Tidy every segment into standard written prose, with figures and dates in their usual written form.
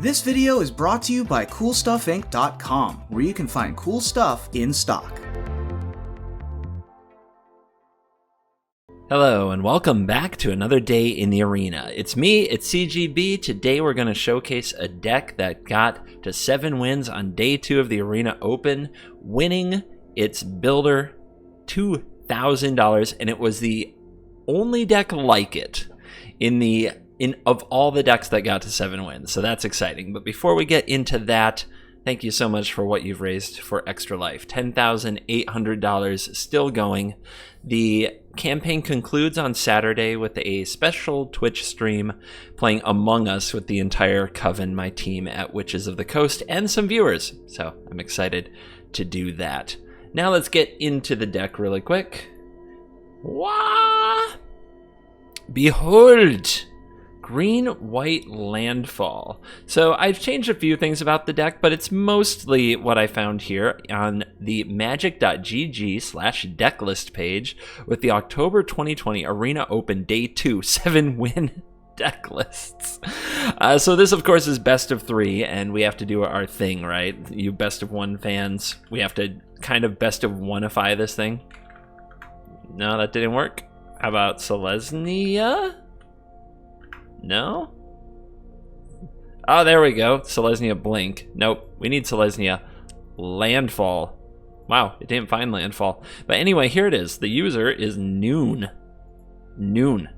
This video is brought to you by CoolStuffInc.com, where you can find cool stuff in stock. Hello and welcome back to another day in the arena. It's me, it's CGB. Today we're going to showcase a deck that got to 7 wins on day 2 of the Arena Open, winning its builder $2,000, and it was the only deck like it of all the decks that got to 7 wins. So that's exciting. But before we get into that, thank you so much for what you've raised for Extra Life. $10,800 still going. The campaign concludes on Saturday with a special Twitch stream playing Among Us with the entire coven, my team at Witches of the Coast, and some viewers. So I'm excited to do that. Now let's get into the deck really quick. Wah! Behold! Green-white landfall. So I've changed a few things about the deck, but it's mostly what I found here on the magic.gg/decklist page with the October 2020 Arena Open Day 2 7-win deck lists. So this, of course, is best of 3, and we have to do our thing, right? You best of 1 fans, we have to kind of best of 1ify this thing. No, that didn't work. How about Selesnya? No? Oh, there we go. Selesnya Blink. Nope. We need Selesnya Landfall. Wow, it didn't find Landfall. But anyway, here it is. The user is Noon. Noon.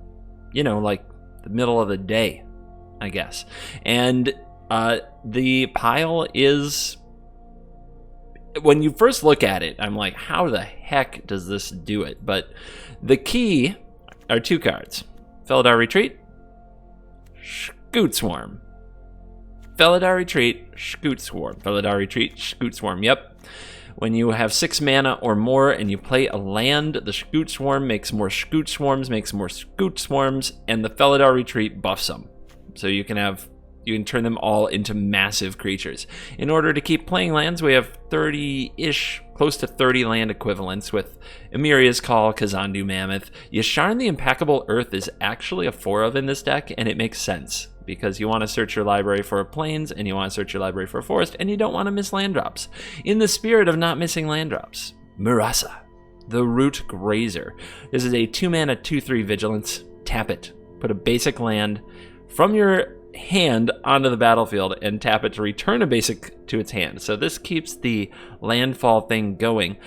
You know, like the middle of the day, I guess. And the pile is... When you first look at it, I'm like, how the heck does this do it? But the key are 2 cards. Felidar Retreat. Scute Swarm. Felidar Retreat, Scute Swarm. Felidar Retreat, Scute Swarm. Yep. When you have 6 mana or more and you play a land, the Scute Swarm makes more Scute Swarms, and the Felidar Retreat buffs them. So you can turn them all into massive creatures. In order to keep playing lands, we have 30-ish, close to 30 land equivalents with Emiria's Call, Kazandu Mammoth. Yasharn the Impeccable Earth is actually a 4 of in this deck, and it makes sense because you want to search your library for plains and you want to search your library for a forest, and you don't want to miss land drops. In the spirit of not missing land drops, Murasa, the Root Grazer. This is a 2-mana 2/3 Vigilance. Tap it. Put a basic land from your hand onto the battlefield and tap it to return a basic to its hand. So this keeps the landfall thing going.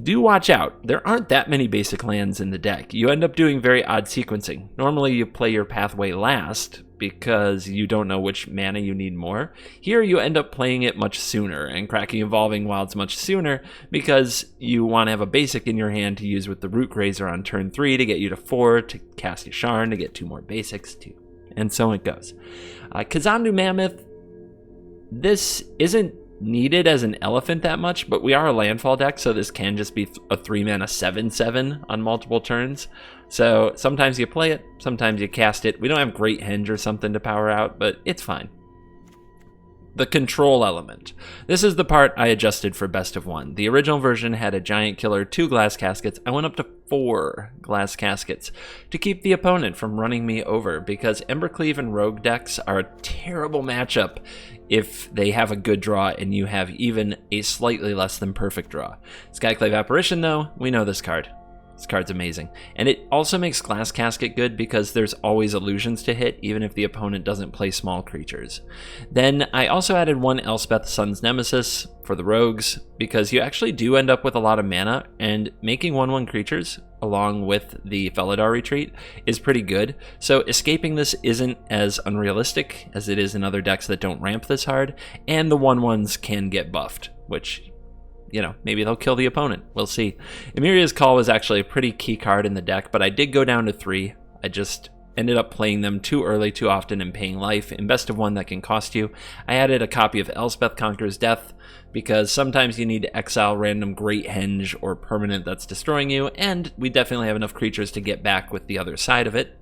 Do watch out. There aren't that many basic lands in the deck. You end up doing very odd sequencing. Normally you play your pathway last because you don't know which mana you need more. Here you end up playing it much sooner and cracking Evolving Wilds much sooner because you want to have a basic in your hand to use with the Root Grazer on turn 3 to get you to 4, to cast Yasharn to get 2 more basics, too. And so it goes. Kazandu Mammoth, this isn't needed as an elephant that much, but we are a landfall deck, so this can just be a 3-mana 7/7 on multiple turns. So sometimes you play it, sometimes you cast it. We don't have Great Henge or something to power out, but it's fine. The control element. This is the part I adjusted for best of 1. The original version had a giant killer, 2 glass caskets. I went up to 4 glass caskets to keep the opponent from running me over because Embercleave and Rogue decks are a terrible matchup if they have a good draw and you have even a slightly less than perfect draw. Skyclave Apparition, though, we know this card. This card's amazing. And it also makes Glass Casket good because there's always illusions to hit, even if the opponent doesn't play small creatures. Then I also added 1 Elspeth Sun's Nemesis for the rogues, because you actually do end up with a lot of mana, and making 1/1 creatures along with the Felidar Retreat is pretty good. So escaping this isn't as unrealistic as it is in other decks that don't ramp this hard, and the 1/1s can get buffed, which... you know, maybe they'll kill the opponent. We'll see. Emiria's Call was actually a pretty key card in the deck, but I did go down to 3. I just ended up playing them too early, too often, and paying life. In best of 1, that can cost you. I added a copy of Elspeth Conquers Death, because sometimes you need to exile random Great Henge or permanent that's destroying you, and we definitely have enough creatures to get back with the other side of it.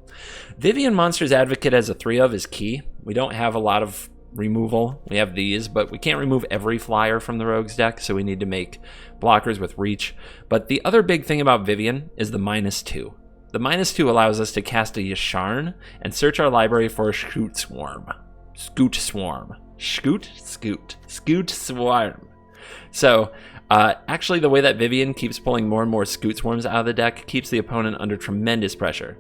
Vivian Monster's Advocate as a 3 of is key. We don't have a lot of removal. We have these, but we can't remove every flyer from the Rogues deck, so we need to make blockers with reach. But the other big thing about Vivian is the -2. The -2 allows us to cast a Yasharn and search our library for a Scute Swarm. Scute Swarm. Scute Swarm. So, actually, the way that Vivian keeps pulling more and more Scute Swarms out of the deck keeps the opponent under tremendous pressure.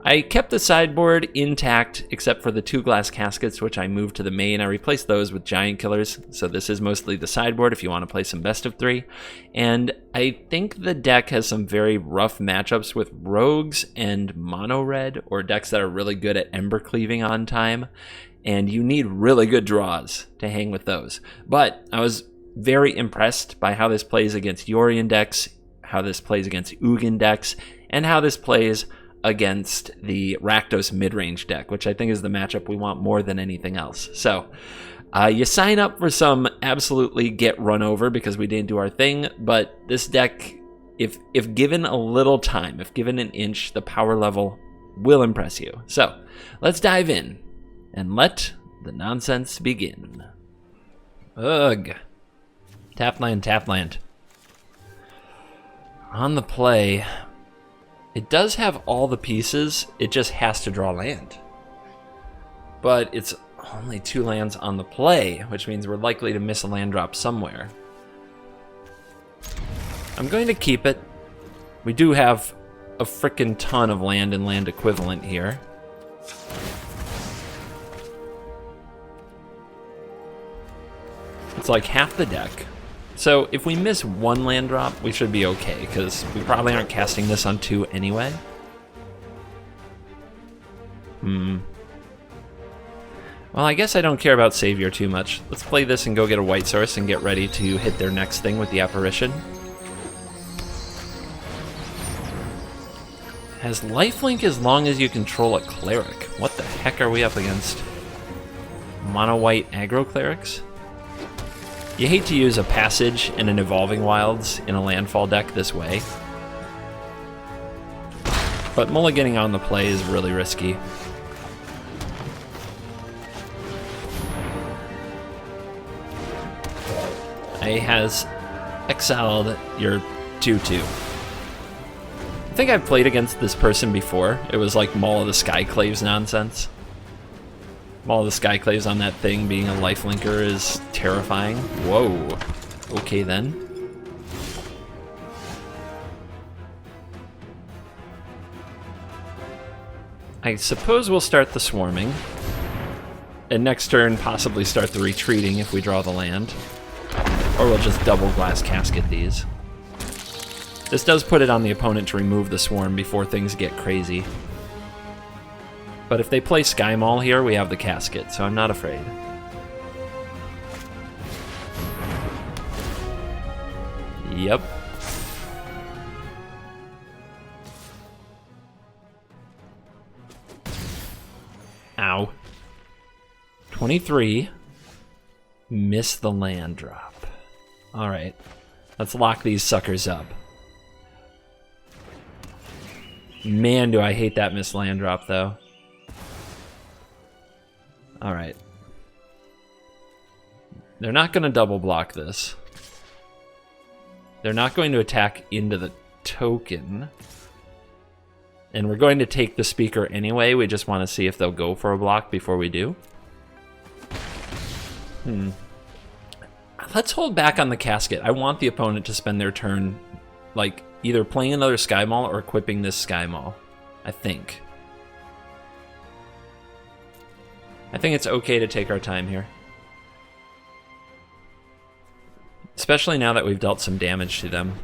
I kept the sideboard intact except for the 2 glass caskets, which I moved to the main. I replaced those with giant killers, so this is mostly the sideboard if you want to play some best of 3. And I think the deck has some very rough matchups with rogues and mono red, or decks that are really good at ember cleaving on time, and you need really good draws to hang with those. But I was very impressed by how this plays against Yorion decks, how this plays against Ugin decks, and how this plays against the Rakdos mid-range deck, which I think is the matchup we want more than anything else. So you sign up for some absolutely get run over because we didn't do our thing, but this deck, if given a little time, if given an inch, the power level will impress you. So let's dive in and let the nonsense begin. Ugh. Tap land, tap land. On the play, it does have all the pieces, it just has to draw land. But it's only 2 lands on the play, which means we're likely to miss a land drop somewhere. I'm going to keep it. We do have a frickin' ton of land and land equivalent here. It's like half the deck. So if we miss 1 land drop, we should be okay, because we probably aren't casting this on 2 anyway. Well, I guess I don't care about Savior too much. Let's play this and go get a white source and get ready to hit their next thing with the Apparition. Has lifelink as long as you control a cleric. What the heck are we up against? Mono-white aggro clerics? You hate to use a Passage and an Evolving Wilds in a landfall deck this way, but mulliganing on the play is really risky. A has exiled your 2/2. I think I've played against this person before. It was like Maul of the Skyclaves nonsense. All the Skyclaves on that thing being a lifelinker is terrifying. Whoa. Okay then. I suppose we'll start the swarming. And next turn possibly start the retreating if we draw the land. Or we'll just double glass casket these. This does put it on the opponent to remove the swarm before things get crazy. But if they play Sky Maul here, we have the casket, so I'm not afraid. Yep. Ow. 23. Miss the land drop. Alright. Let's lock these suckers up. Man, do I hate that missed land drop, though. Alright. They're not going to double block this. They're not going to attack into the token. And we're going to take the speaker anyway. We just want to see if they'll go for a block before we do. Let's hold back on the casket. I want the opponent to spend their turn, like, either playing another Sky Maul or equipping this Sky Maul. I think it's okay to take our time here. Especially now that we've dealt some damage to them.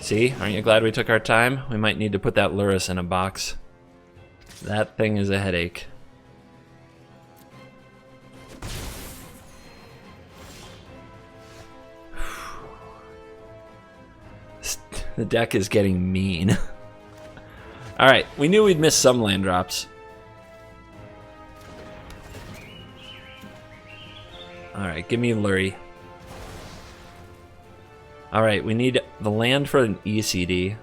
See, aren't you glad we took our time? We might need to put that Lurrus in a box. That thing is a headache. The deck is getting mean. Alright, we knew we'd miss some land drops. Alright, give me Lurie. Alright, we need the land for an ECD.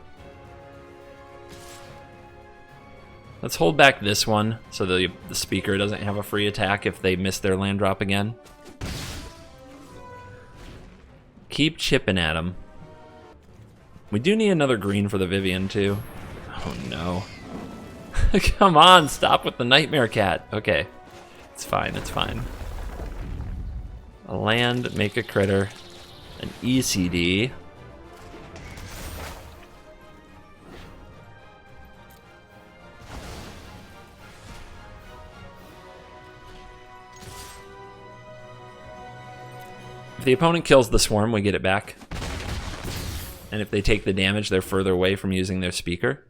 Let's hold back this one so the speaker doesn't have a free attack if they miss their land drop again. Keep chipping at them. We do need another green for the Vivian too. Oh no. Come on, stop with the Nightmare Cat. Okay. It's fine, it's fine. A land, make a critter, an ECD. If the opponent kills the swarm, we get it back. And if they take the damage, they're further away from using their speaker.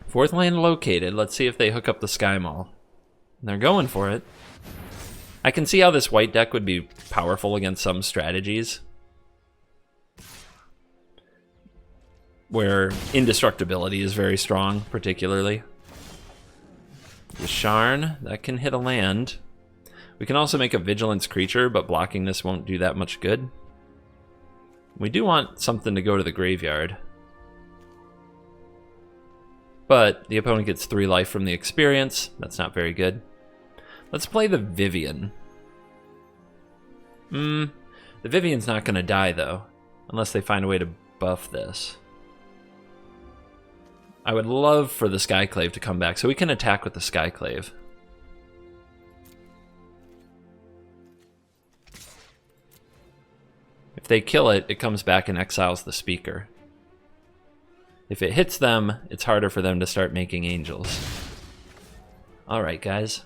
Fourth land located. Let's see if they hook up the Sky Mall. They're going for it. I can see how this white deck would be powerful against some strategies, where indestructibility is very strong, particularly. Yasharn, that can hit a land. We can also make a Vigilance creature, but blocking this won't do that much good. We do want something to go to the graveyard. But the opponent gets 3 life from the experience. That's not very good. Let's play the Vivian. The Vivian's not going to die, though, unless they find a way to buff this. I would love for the Skyclave to come back, so we can attack with the Skyclave. If they kill it, it comes back and exiles the speaker. If it hits them, it's harder for them to start making angels. Alright, guys.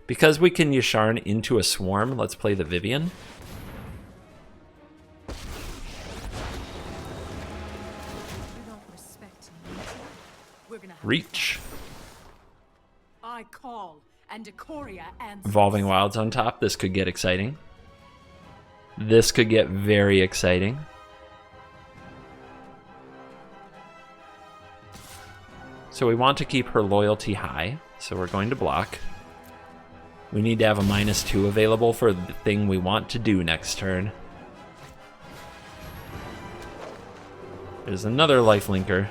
Because we can Yasharn into a swarm, let's play the Vivian. Reach. I call and Decoria answers. Evolving Wilds on top. This could get exciting. This could get very exciting. So we want to keep her loyalty high, so we're going to block. We need to have a -2 available for the thing we want to do next turn. There's another lifelinker.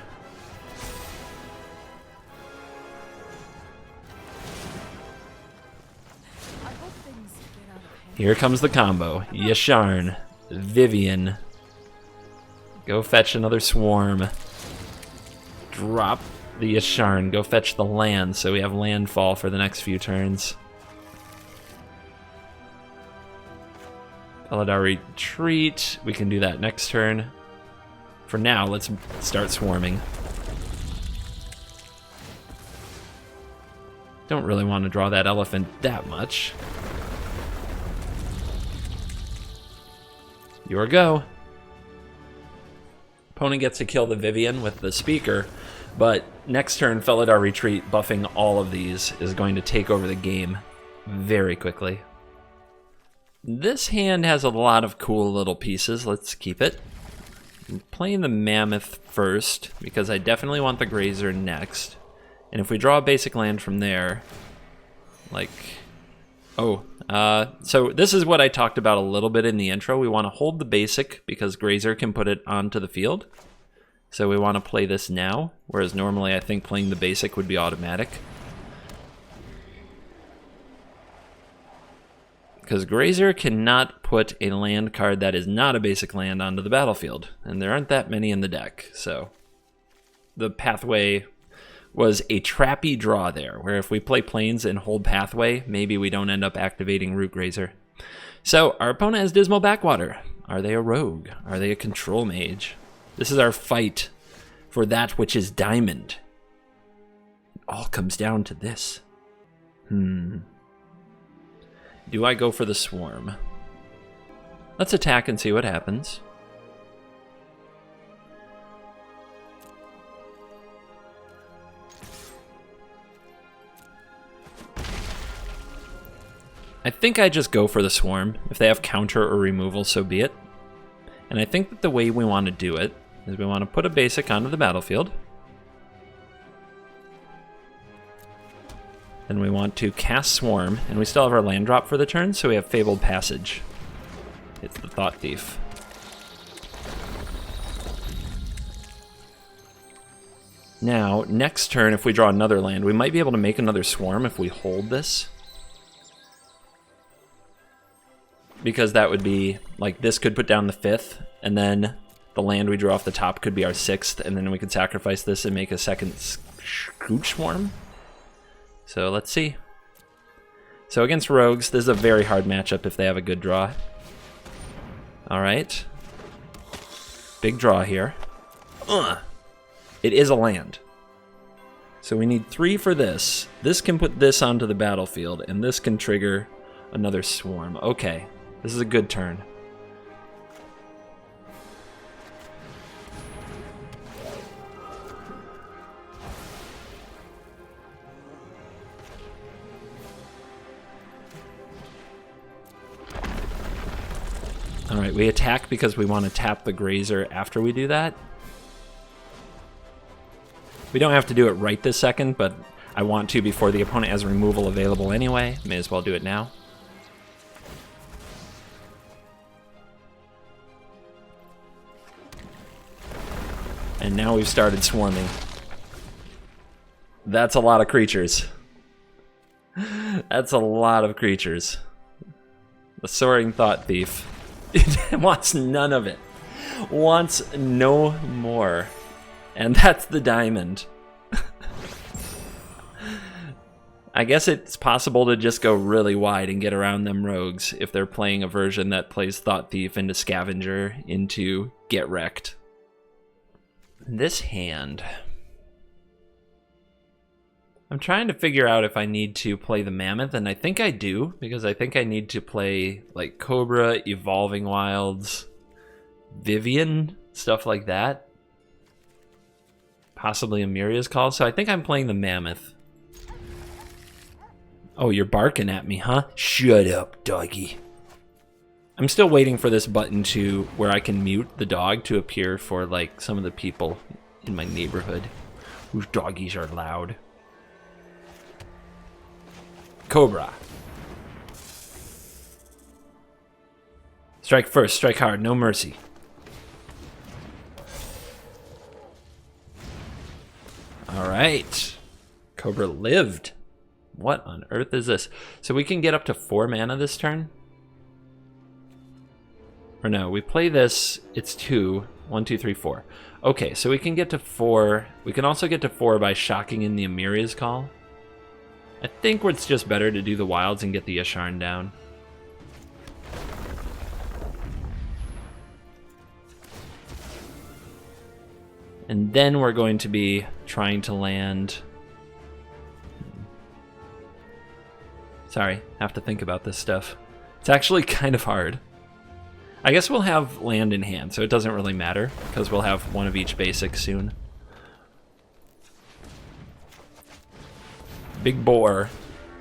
Here comes the combo. Yasharn, Vivian. Go fetch another swarm. Drop the Yasharn. Go fetch the land, so we have landfall for the next few turns. Eladar retreat. We can do that next turn. For now, let's start swarming. Don't really want to draw that elephant that much. Your go. Opponent gets to kill the Vivian with the speaker, but next turn, Felidar Retreat, buffing all of these, is going to take over the game very quickly. This hand has a lot of cool little pieces. Let's keep it. I'm playing the Mammoth first, because I definitely want the Grazer next. And if we draw a basic land from there, like... so this is what I talked about a little bit in the intro. We want to hold the basic because Grazer can put it onto the field. So we want to play this now, whereas normally I think playing the basic would be automatic. Because Grazer cannot put a land card that is not a basic land onto the battlefield, and there aren't that many in the deck, so the pathway was a trappy draw there, where if we play plains and hold pathway, maybe we don't end up activating Root Grazer. So our opponent has Dismal Backwater. Are they a rogue? Are they a control mage? This is our fight for that which is diamond. It all comes down to this. Do I go for the swarm? Let's attack and see what happens. I think I just go for the swarm. If they have counter or removal, so be it. And I think that the way we want to do it is we want to put a basic onto the battlefield. Then we want to cast Swarm, and we still have our land drop for the turn, so we have Fabled Passage. It's the Thought Thief. Now, next turn, if we draw another land, we might be able to make another Swarm if we hold this. Because that would be, like, this could put down the 5th, and then the land we draw off the top could be our 6th, and then we could sacrifice this and make a second Scute Swarm. So let's see. So against rogues, this is a very hard matchup if they have a good draw. Alright. Big draw here. It is a land. So we need 3 for this. This can put this onto the battlefield, and this can trigger another swarm. Okay, this is a good turn. Alright, we attack because we want to tap the Grazer after we do that. We don't have to do it right this second, but I want to before the opponent has removal available anyway. May as well do it now. And now we've started swarming. That's a lot of creatures. That's a lot of creatures. The Soaring Thought Thief. It wants none of it. Wants no more. And that's the diamond. I guess it's possible to just go really wide and get around them rogues if they're playing a version that plays Thought Thief into Scavenger into Get Wrecked. This hand. I'm trying to figure out if I need to play the Mammoth, and I think I do, because I think I need to play like Cobra, Evolving Wilds, Vivian, stuff like that. Possibly Amiria's Call, so I think I'm playing the Mammoth. Oh, you're barking at me, huh? Shut up, doggy. I'm still waiting for this button to where I can mute the dog to appear for like some of the people in my neighborhood whose doggies are loud. Cobra. Strike first, strike hard, no mercy. Alright. Cobra lived. What on earth is this? So we can get up to 4 mana this turn? Or no, we play this, it's 2. 1, 2, 3, 4. Okay, so we can get to 4. We can also get to 4 by shocking in the Amiria's Call. I think it's just better to do the wilds and get the Yasharn down. And then we're going to be trying to land... Sorry, have to think about this stuff. It's actually kind of hard. I guess we'll have land in hand, so it doesn't really matter, because we'll have one of each basic soon. Big Boar.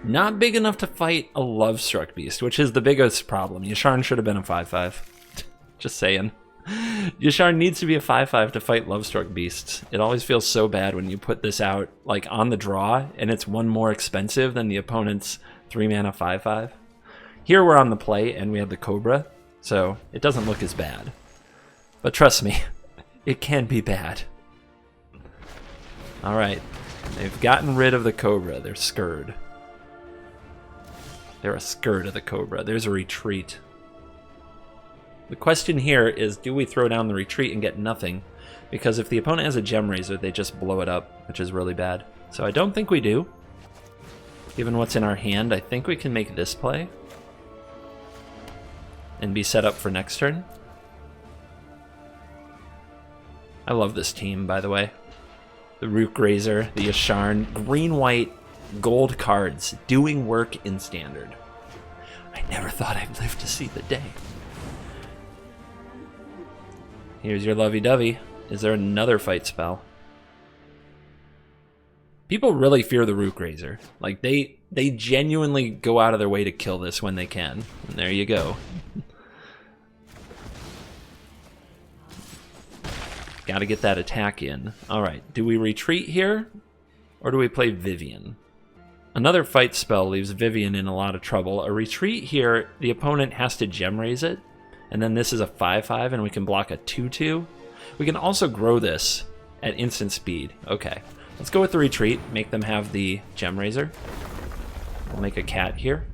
Not big enough to fight a Love-Struck Beast, which is the biggest problem. Yasharn should have been a 5/5. Just saying. Yasharn needs to be a 5/5 to fight Love-Struck Beasts. It always feels so bad when you put this out like on the draw, and it's 1 more expensive than the opponent's 3 mana 5/5. Here we're on the play, and we have the Cobra, so it doesn't look as bad. But trust me, it can be bad. Alright. They've gotten rid of the Cobra. They're scared. They're scared of the Cobra. There's a retreat. The question here is, do we throw down the retreat and get nothing? Because if the opponent has a Gem Razor, they just blow it up, which is really bad. So I don't think we do. Given what's in our hand, I think we can make this play. And be set up for next turn. I love this team, by the way. The Root Grazer, the Yasharn, green-white, gold cards, doing work in Standard. I never thought I'd live to see the day. Here's your lovey-dovey. Is there another fight spell? People really fear the Root Grazer. Like, they genuinely go out of their way to kill this when they can. And there you go. Gotta get that attack in. Alright, do we retreat here? Or do we play Vivian? Another fight spell leaves Vivian in a lot of trouble. A retreat here, the opponent has to Gem Raise it. And then this is a 5/5 and we can block a 2/2. We can also grow this at instant speed. Okay, let's go with the retreat. Make them have the Gem Raiser. We'll make a cat here.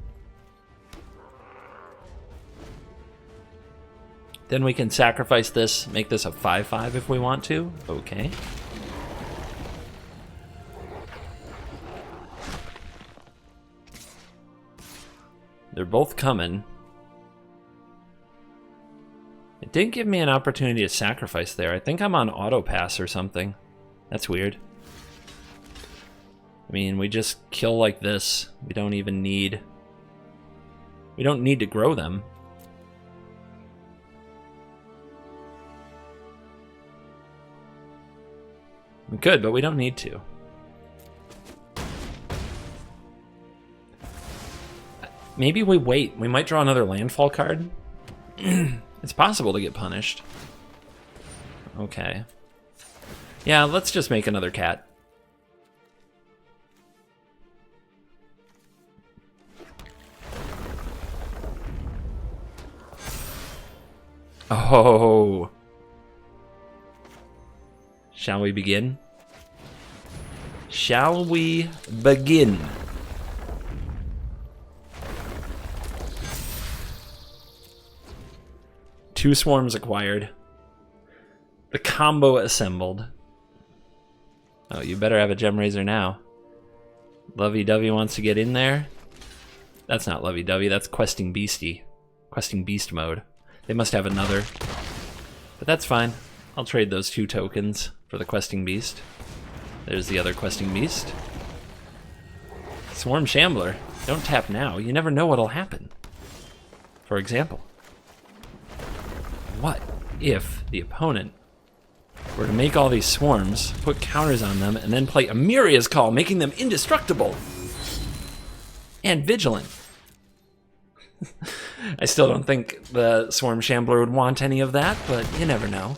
Then we can sacrifice this, make this a 5/5 if we want to. Okay. They're both coming. It didn't give me an opportunity to sacrifice there. I think I'm on auto pass or something. That's weird. I mean, we just kill like this. We don't even need... We don't need to grow them. We could, but we don't need to. Maybe we wait. We might draw another landfall card. It's possible to get punished. Okay. Yeah, let's just make another cat. Oh. Shall we begin? Shall we begin? Two swarms acquired. The combo assembled. Oh, you better have a gem raiser now. Lovey-dovey wants to get in there. That's not lovey-dovey, that's questing beastie. Questing beast mode. They must have another. But that's fine. I'll trade those 2 tokens for the questing beast. There's the other questing beast. Swarm Shambler. Don't tap now. You never know what'll happen. For example, what if the opponent were to make all these swarms, put counters on them, and then play Amiria's Call, making them indestructible and vigilant? I still don't think the Swarm Shambler would want any of that, but you never know.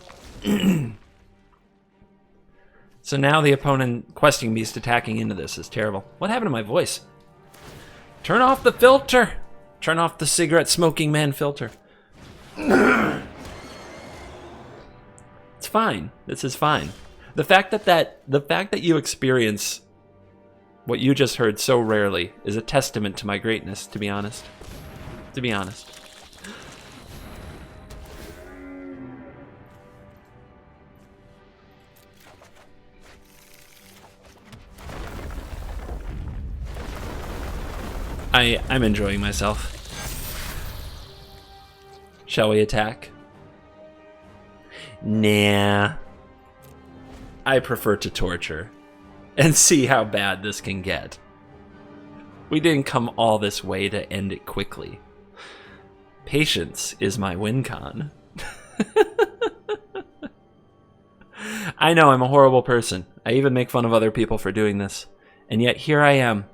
So now the opponent questing beast attacking into this is terrible. What happened to my voice? Turn off the filter! Turn off the cigarette smoking man filter. It's fine. This is fine. The fact that you experience what you just heard so rarely is a testament to my greatness, to be honest. To be honest. I'm enjoying myself. Shall we attack? Nah. I prefer to torture and see how bad this can get. We didn't come all this way to end it quickly. Patience is my win con. I know I'm a horrible person. I even make fun of other people for doing this. And yet here I am,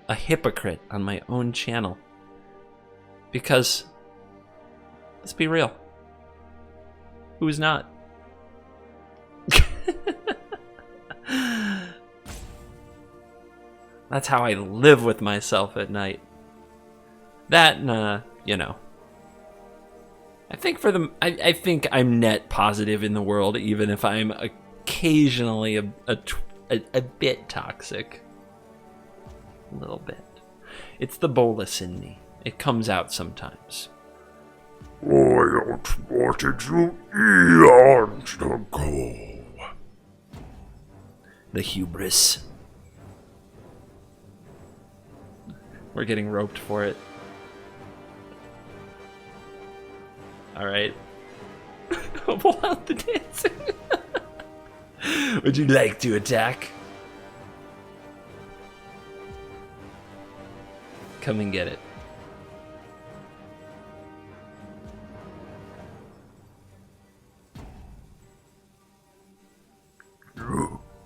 a hypocrite on my own channel. Because, let's be real, who's not? That's how I live with myself at night. That, you know. I think I'm net positive in the world, even if I'm occasionally a bit toxic. A little bit. It's the bolus in me. It comes out sometimes. I don't want you eons ago. The hubris. We're getting roped for it. Alright. Pull out the dancing. Would you like to attack? Come and get it.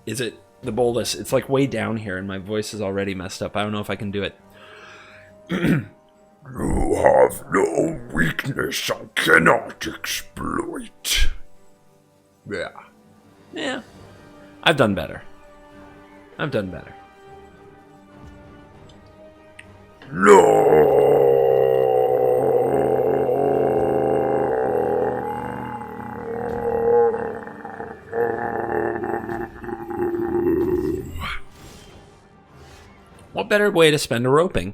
Is it the bolus? It's like way down here and my voice is already messed up. I don't know if I can do it. You have no weakness I cannot exploit. Yeah. Yeah. I've done better. I've done better. No. What better way to spend a roping?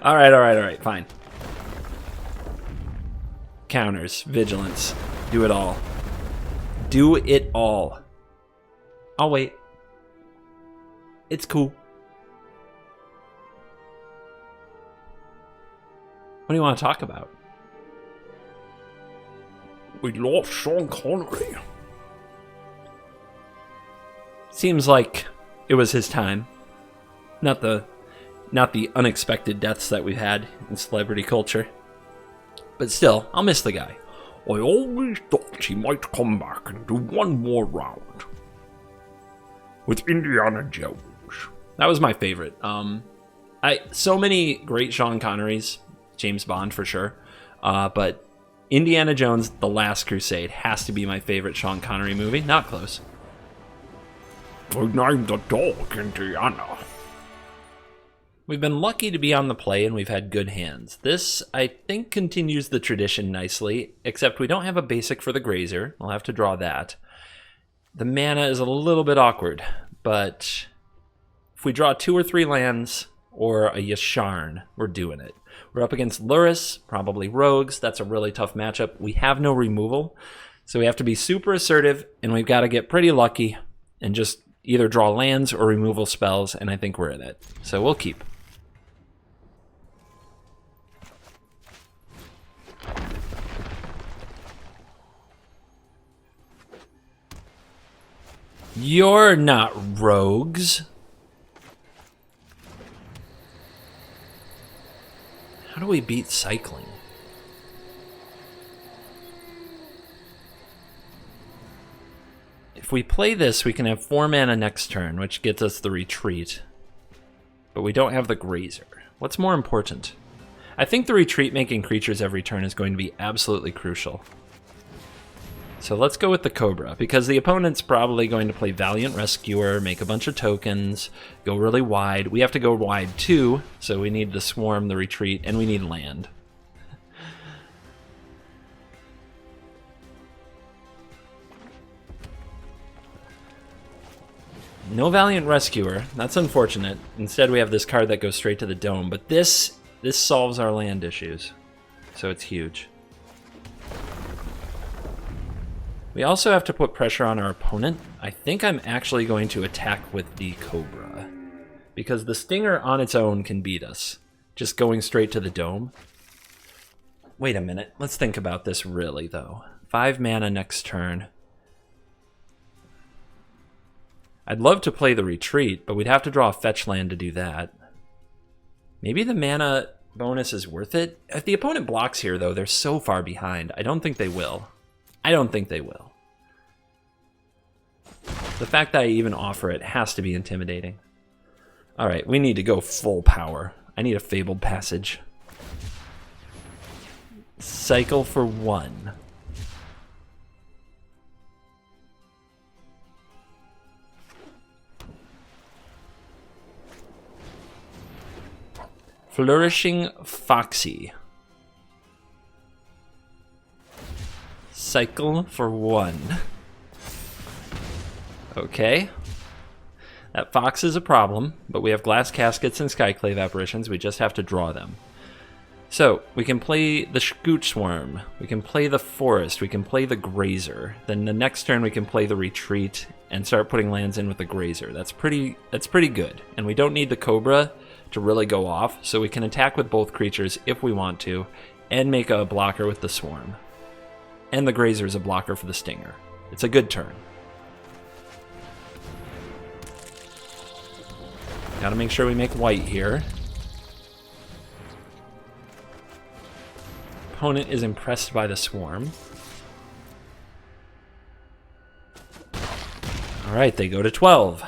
Alright, fine. Counters, vigilance, do it all. do it all. I'll wait. It's cool. What do you want to talk about? We lost Sean Connery. Seems like it was his time. Not the unexpected deaths that we've had in celebrity culture. But still, I'll miss the guy. I always thought he might come back and do one more round. With Indiana Jones. That was my favorite. So many great Sean Connerys. James Bond for sure. But Indiana Jones, The Last Crusade has to be my favorite Sean Connery movie. Not close. I named the dog Indiana. We've been lucky to be on the play and we've had good hands. This, I think, continues the tradition nicely, except we don't have a basic for the Grazer. I'll have to draw that. The mana is a little bit awkward, but if we draw 2 or 3 lands or a Yasharn, we're doing it. We're up against Luris, probably Rogues. That's a really tough matchup. We have no removal, so we have to be super assertive, and we've got to get pretty lucky and just either draw lands or removal spells, and I think we're in it. So we'll keep. You're not Rogues. How do we beat cycling? If we play this, we can have 4 mana next turn, which gets us the retreat. But we don't have the Grazer. What's more important? I think the retreat making creatures every turn is going to be absolutely crucial. So let's go with the Cobra, because the opponent's probably going to play Valiant Rescuer, make a bunch of tokens, go really wide. We have to go wide too, so we need the Swarm, the Retreat, and we need land. No Valiant Rescuer, that's unfortunate. Instead we have this card that goes straight to the Dome, but this solves our land issues, so it's huge. We also have to put pressure on our opponent. I think I'm actually going to attack with the Cobra, because the Stinger on its own can beat us, just going straight to the Dome. Wait a minute, let's think about this really though. 5 mana next turn. I'd love to play the Retreat, but we'd have to draw a fetch land to do that. Maybe the mana bonus is worth it? If the opponent blocks here though, they're so far behind. I don't think they will. I don't think they will. The fact that I even offer it has to be intimidating. Alright, we need to go full power. I need a Fabled Passage. Cycle for 1. Flourishing Foxy. Cycle for 1. Okay. That Fox is a problem, but we have Glass Caskets and Skyclave Apparitions. We just have to draw them. So, we can play the Scute Swarm. We can play the Forest. We can play the Grazer. Then the next turn we can play the Retreat and start putting lands in with the Grazer. That's pretty good. And we don't need the Cobra to really go off, so we can attack with both creatures if we want to, and make a blocker with the Swarm. And the Grazer is a blocker for the Stinger. It's a good turn. Gotta make sure we make white here. Opponent is impressed by the Swarm. Alright, they go to 12.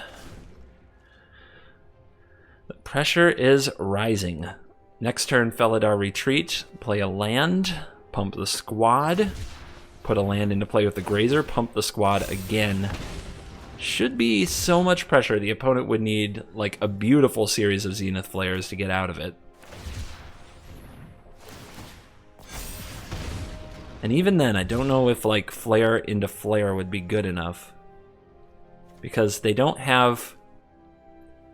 The pressure is rising. Next turn, Felidar Retreat. Play a land. Pump the squad. Put a land into play with the Grazer, pump the squad again. Should be so much pressure. The opponent would need like a beautiful series of Zenith Flares to get out of it. And even then, I don't know if like Flare into Flare would be good enough. Because they don't have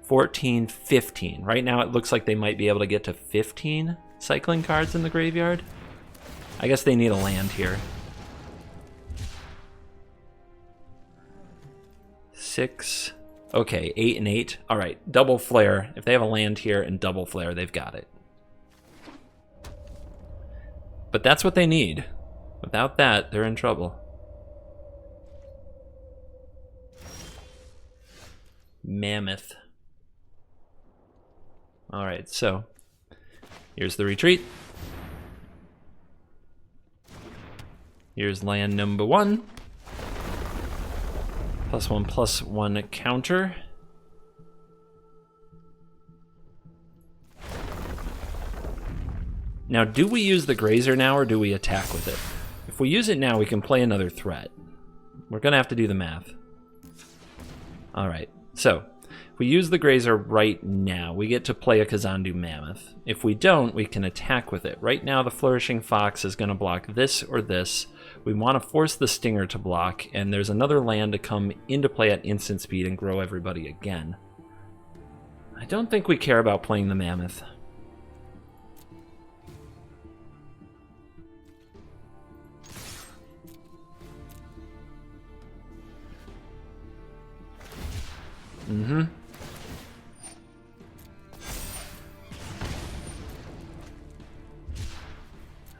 14, 15. Right now it looks like they might be able to get to 15 cycling cards in the graveyard. I guess they need a land here. 6. Okay, 8 and 8. All right, double flare. If they have a land here and double flare, they've got it. But that's what they need. Without that, they're in trouble. Mammoth. All right, so here's the retreat. Here's land number 1. +1/+1 counter. Now, do we use the Grazer now or do we attack with it? If we use it now, we can play another threat. We're gonna have to do the math. All right, so if we use the Grazer right now, we get to play a Kazandu Mammoth. If we don't, we can attack with it. Right now, the Flourishing Fox is gonna block this or this. We want to force the Stinger to block, and there's another land to come into play at instant speed and grow everybody again. I don't think we care about playing the Mammoth.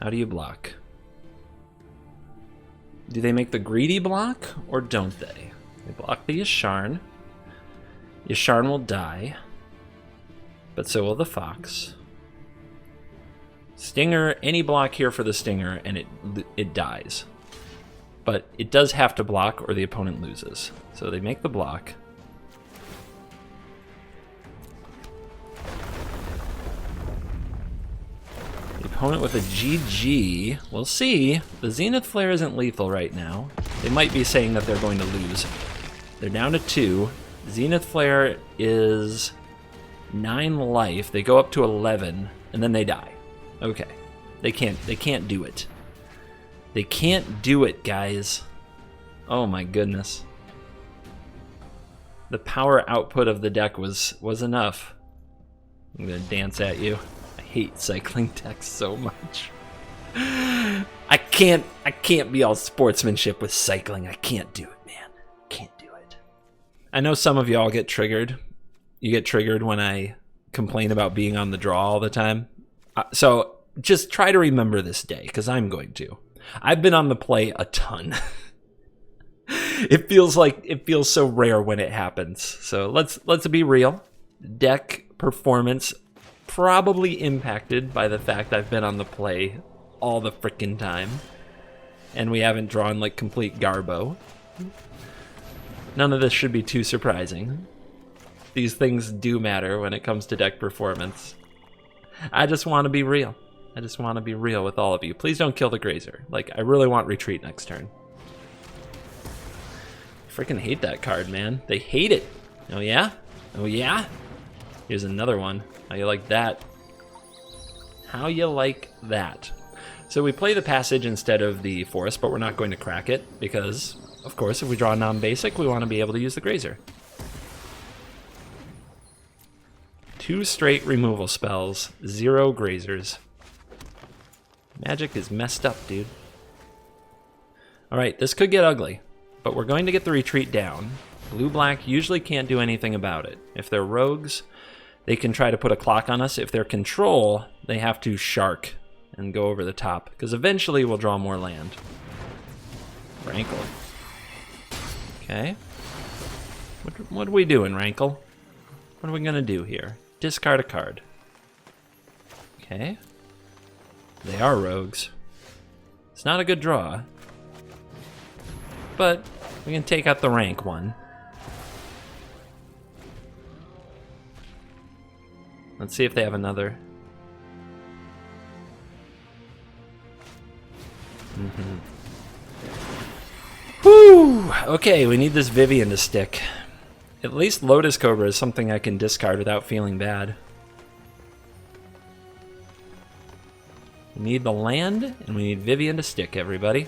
How do you block? Do they make the greedy block, or don't they? They block the Yasharn. Yasharn will die, but so will the Fox. Stinger, any block here for the Stinger, and it dies. But it does have to block, or the opponent loses. So they make the block. The opponent with a GG. We'll see. The Zenith Flare isn't lethal right now. They might be saying that they're going to lose. They're down to 2. Zenith Flare is 9 life. They go up to 11, and then they die. Okay. They can't do it. They can't do it, guys. Oh my goodness. The power output of the deck was enough. I'm gonna dance at you. I hate cycling decks so much. I can't be all sportsmanship with cycling. I can't do it, man. Can't do it. I know some of y'all get triggered. You get triggered when I complain about being on the draw all the time. So just try to remember this day, because I'm going to. I've been on the play a ton. It feels so rare when it happens. So let's be real. Deck performance probably impacted by the fact I've been on the play all the frickin' time, and we haven't drawn like complete garbo. None of this should be too surprising. These things do matter when it comes to deck performance. I just want to be real. I just want to be real with all of you. Please don't kill the Grazer. Like, I really want retreat next turn. I freaking hate that card, man. They hate it. Oh yeah? Oh yeah? Here's another one. How you like that? How you like that? So we play the Passage instead of the Forest, but we're not going to crack it because, of course, if we draw non-basic, we want to be able to use the Grazer. 2 straight removal spells, 0 Grazers. Magic is messed up, dude. Alright, this could get ugly, but we're going to get the retreat down. Blue-black usually can't do anything about it. If they're rogues, they can try to put a clock on us. If they're control, they have to shark and go over the top, because eventually we'll draw more land. Rankle. Okay. What are we doing, Rankle? What are we going to do here? Discard a card. Okay. They are rogues. It's not a good draw. But we can take out the rank one. Let's see if they have another. Whew! Okay, we need this Vivian to stick. At least Lotus Cobra is something I can discard without feeling bad. We need the land, and we need Vivian to stick, everybody.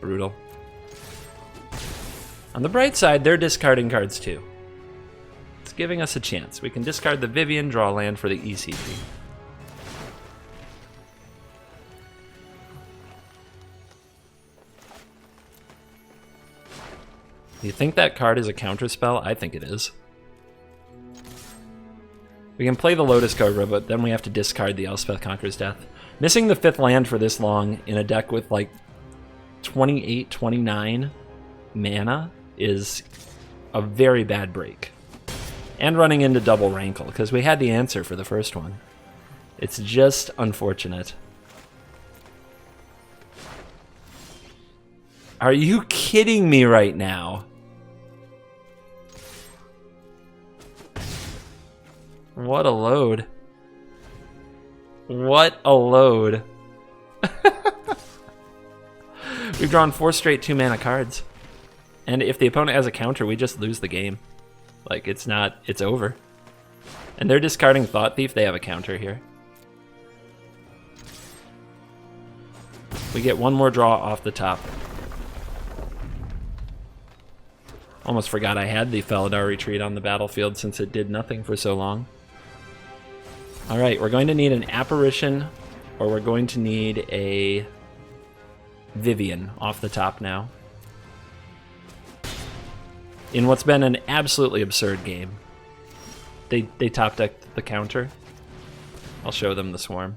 Brutal. On the bright side, they're discarding cards too. It's giving us a chance. We can discard the Vivian, draw land for the ECG. Do you think that card is a counterspell? I think it is. We can play the Lotus Cobra, but then we have to discard the Elspeth Conqueror's Death. Missing the 5th land for this long in a deck with like 28, 29 mana is a very bad break. And running into double Rankle, because we had the answer for the first one. It's just unfortunate. Are you kidding me right now? What a load. What a load. We've drawn 4 straight 2-mana cards. And if the opponent has a counter, we just lose the game. Like, it's not, it's over. And they're discarding Thought Thief, they have a counter here. We get one more draw off the top. Almost forgot I had the Felidar Retreat on the battlefield since it did nothing for so long. Alright, we're going to need an Apparition, or we're going to need a Vivian off the top now. In what's been an absolutely absurd game. They top decked the counter. I'll show them the Swarm.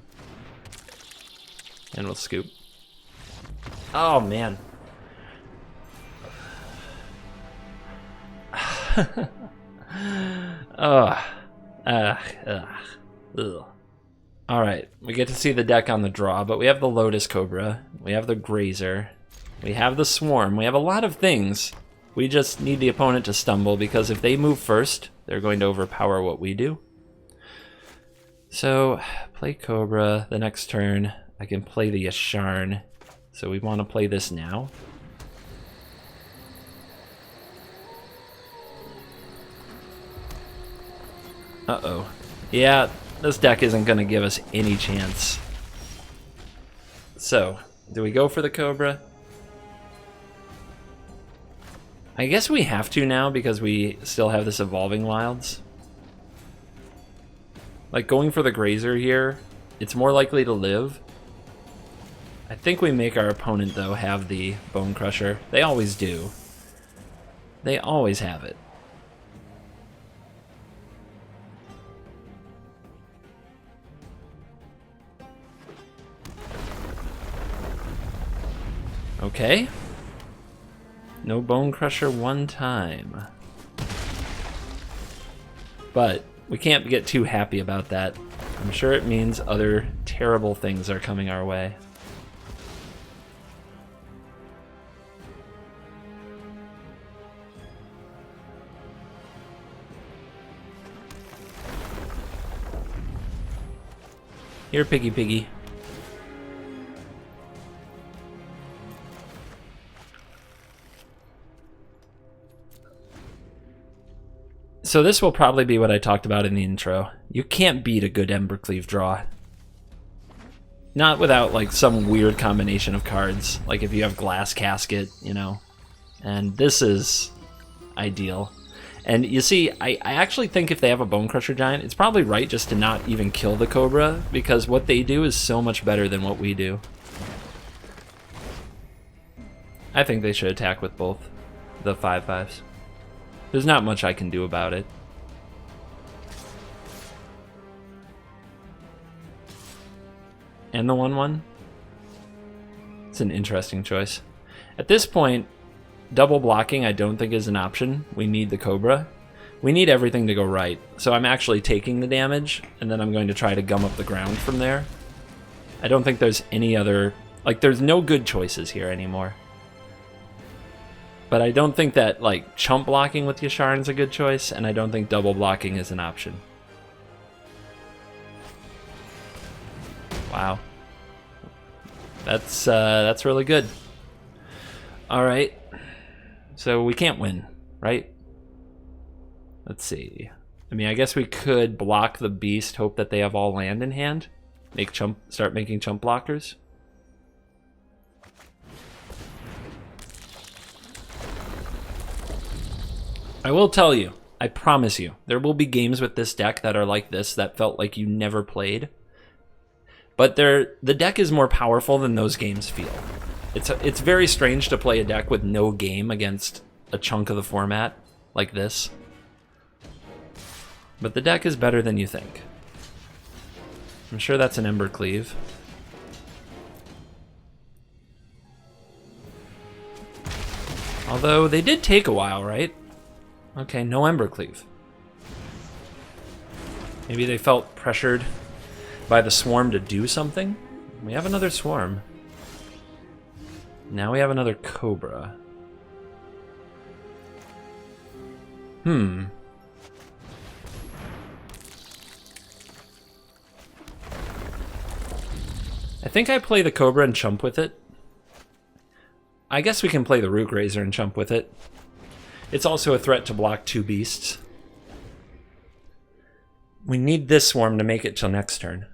And we'll scoop. Oh, man. Alright, we get to see the deck on the draw, but we have the Lotus Cobra, we have the Grazer, we have the Swarm, we have a lot of things. We just need the opponent to stumble, because if they move first, they're going to overpower what we do. So, play Cobra the next turn. I can play the Yasharn, so we want to play this now. Uh-oh. Yeah, this deck isn't going to give us any chance. So, do we go for the Cobra? I guess we have to now because we still have this Evolving Wilds. Like, going for the Grazer here, it's more likely to live. I think we make our opponent, though, have the Bone Crusher. They always do. They always have it. Okay. No Bone Crusher one time. But we can't get too happy about that. I'm sure it means other terrible things are coming our way. Here, Piggy Piggy. So this will probably be what I talked about in the intro. You can't beat a good Embercleave draw. Not without like some weird combination of cards. Like if you have Glass Casket, you know. And this is ideal. And you see, I actually think if they have a Bone Crusher Giant, it's probably right just to not even kill the Cobra, because what they do is so much better than what we do. I think they should attack with both the 5/5s. There's not much I can do about it. And the 1/1? It's an interesting choice. At this point, double blocking I don't think is an option. We need the Cobra. We need everything to go right. So I'm actually taking the damage, and then I'm going to try to gum up the ground from there. I don't think there's any other... Like, there's no good choices here anymore. But I don't think that, like, chump blocking with Yasharn's a good choice, and I don't think double blocking is an option. Wow. That's really good. Alright. So we can't win, right? Let's see. I mean, I guess we could block the Beast, hope that they have all land in hand. Start making chump blockers. I will tell you, I promise you, there will be games with this deck that are like this that felt like you never played. But the deck is more powerful than those games feel. It's very strange to play a deck with no game against a chunk of the format like this. But the deck is better than you think. I'm sure that's an Embercleave. Although they did take a while, right? Okay, no Embercleave. Maybe they felt pressured by the swarm to do something? We have another swarm. Now we have another Cobra. I think I play the Cobra and chump with it. I guess we can play the Rook Razor and chump with it. It's also a threat to block 2 beasts. We need this swarm to make it till next turn.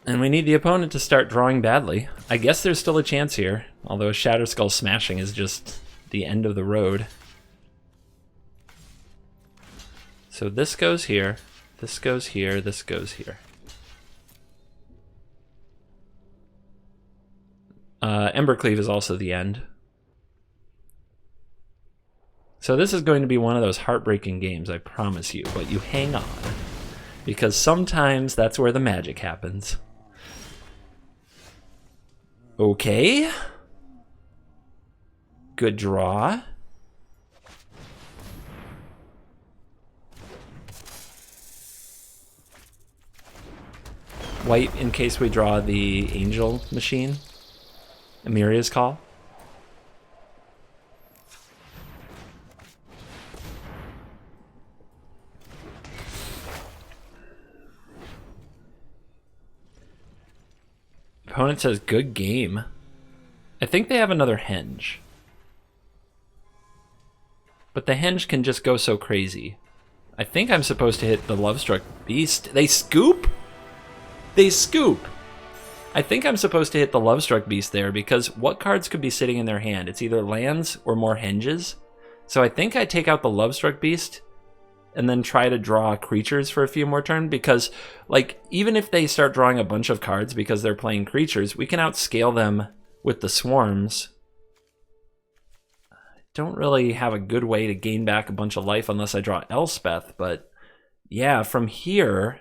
And we need the opponent to start drawing badly. I guess there's still a chance here, although Shatter Skull smashing is just the end of the road. So this goes here, this goes here, this goes here. Embercleave is also the end. So this is going to be one of those heartbreaking games, I promise you, but you hang on. Because sometimes that's where the magic happens. Okay. Good draw. White in case we draw the Angel Machine. Amiria's Call. Opponent says good game. I think they have another Henge. But the Henge can just go so crazy. I think I'm supposed to hit the Lovestruck Beast. They scoop? They scoop! I think I'm supposed to hit the Lovestruck Beast there because what cards could be sitting in their hand? It's either lands or more Henges. So I think I take out the Lovestruck Beast and then try to draw creatures for a few more turns because, like, even if they start drawing a bunch of cards because they're playing creatures, we can outscale them with the swarms. I don't really have a good way to gain back a bunch of life unless I draw Elspeth, but yeah, from here...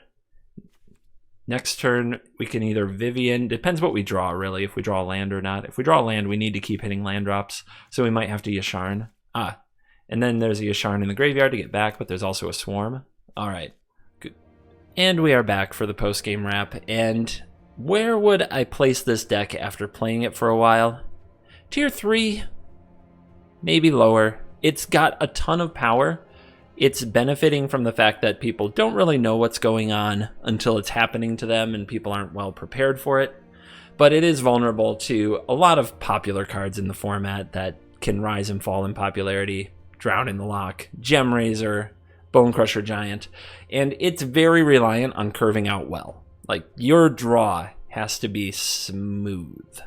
Next turn, we can either Vivian, depends what we draw, really, if we draw a land or not. If we draw a land, we need to keep hitting land drops, so we might have to Yasharn. And then there's a Yasharn in the graveyard to get back, but there's also a Swarm. All right, good. And we are back for the post-game wrap, and where would I place this deck after playing it for a while? Tier 3, maybe lower. It's got a ton of power. It's benefiting from the fact that people don't really know what's going on until it's happening to them and people aren't well prepared for it. But it is vulnerable to a lot of popular cards in the format that can rise and fall in popularity. Drown in the Lock, Gem Razor, Bonecrusher Giant. And it's very reliant on curving out well. Like, your draw has to be smooth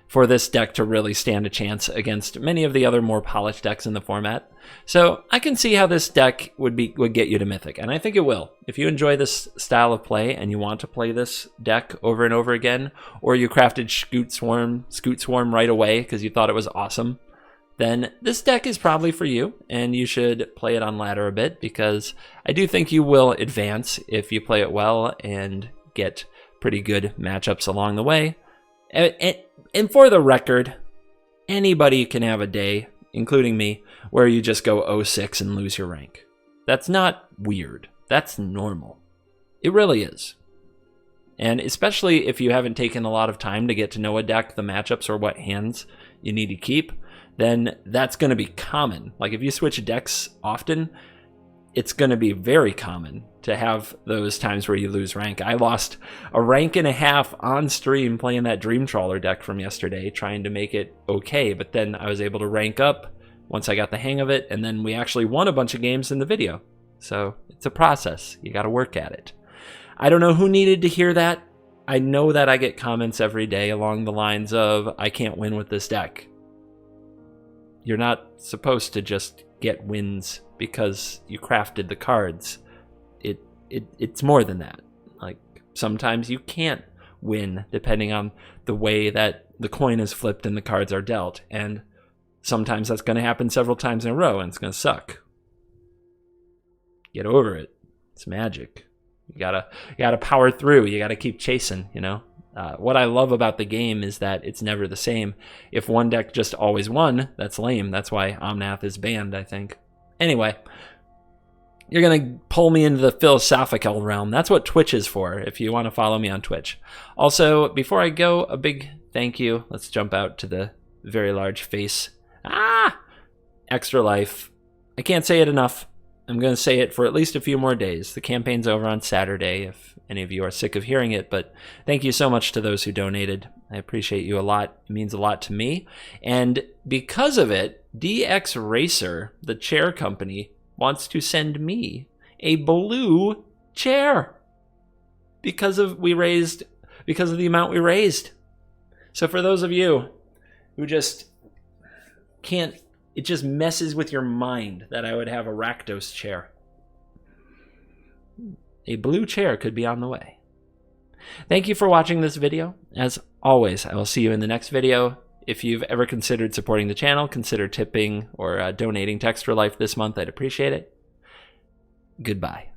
for this deck to really stand a chance against many of the other more polished decks in the format. So I can see how this deck would get you to Mythic, and I think it will. If you enjoy this style of play and you want to play this deck over and over again, or you crafted Scute Swarm right away because you thought it was awesome, then this deck is probably for you, and you should play it on ladder a bit because I do think you will advance if you play it well and get pretty good matchups along the way. And for the record, anybody can have a day, including me, where you just go 0-6 and lose your rank. That's not weird. That's normal. It really is. And especially if you haven't taken a lot of time to get to know a deck, the matchups, or what hands you need to keep, then that's going to be common. Like, if you switch decks often, it's going to be very common to have those times where you lose rank. I lost a rank and a half on stream playing that Dream Trawler deck from yesterday, trying to make it okay, but then I was able to rank up once I got the hang of it, and then we actually won a bunch of games in the video. So it's a process. You got to work at it. I don't know who needed to hear that. I know that I get comments every day along the lines of, I can't win with this deck. You're not supposed to just get wins because you crafted the cards. It's more than that. Like, sometimes you can't win depending on the way that the coin is flipped and the cards are dealt. And sometimes that's going to happen several times in a row, and it's going to suck. Get over it. It's magic. You gotta power through. You gotta keep chasing, you know? What I love about the game is that it's never the same. If one deck just always won, that's lame. That's why Omnath is banned, I think. Anyway, you're going to pull me into the philosophical realm. That's what Twitch is for, if you want to follow me on Twitch. Also, before I go, a big thank you. Let's jump out to the very large face. Extra Life. I can't say it enough. I'm going to say it for at least a few more days. The campaign's over on Saturday, if any of you are sick of hearing it, but thank you so much to those who donated. I appreciate you a lot. It means a lot to me. And because of it, DX Racer, the chair company, wants to send me a blue chair because of the amount we raised. So for those of you who just can't, it just messes with your mind that I would have a Rakdos chair. A blue chair could be on the way. Thank you for watching this video. As always, I will see you in the next video. If you've ever considered supporting the channel, consider tipping or donating to Extra Life this month. I'd appreciate it. Goodbye.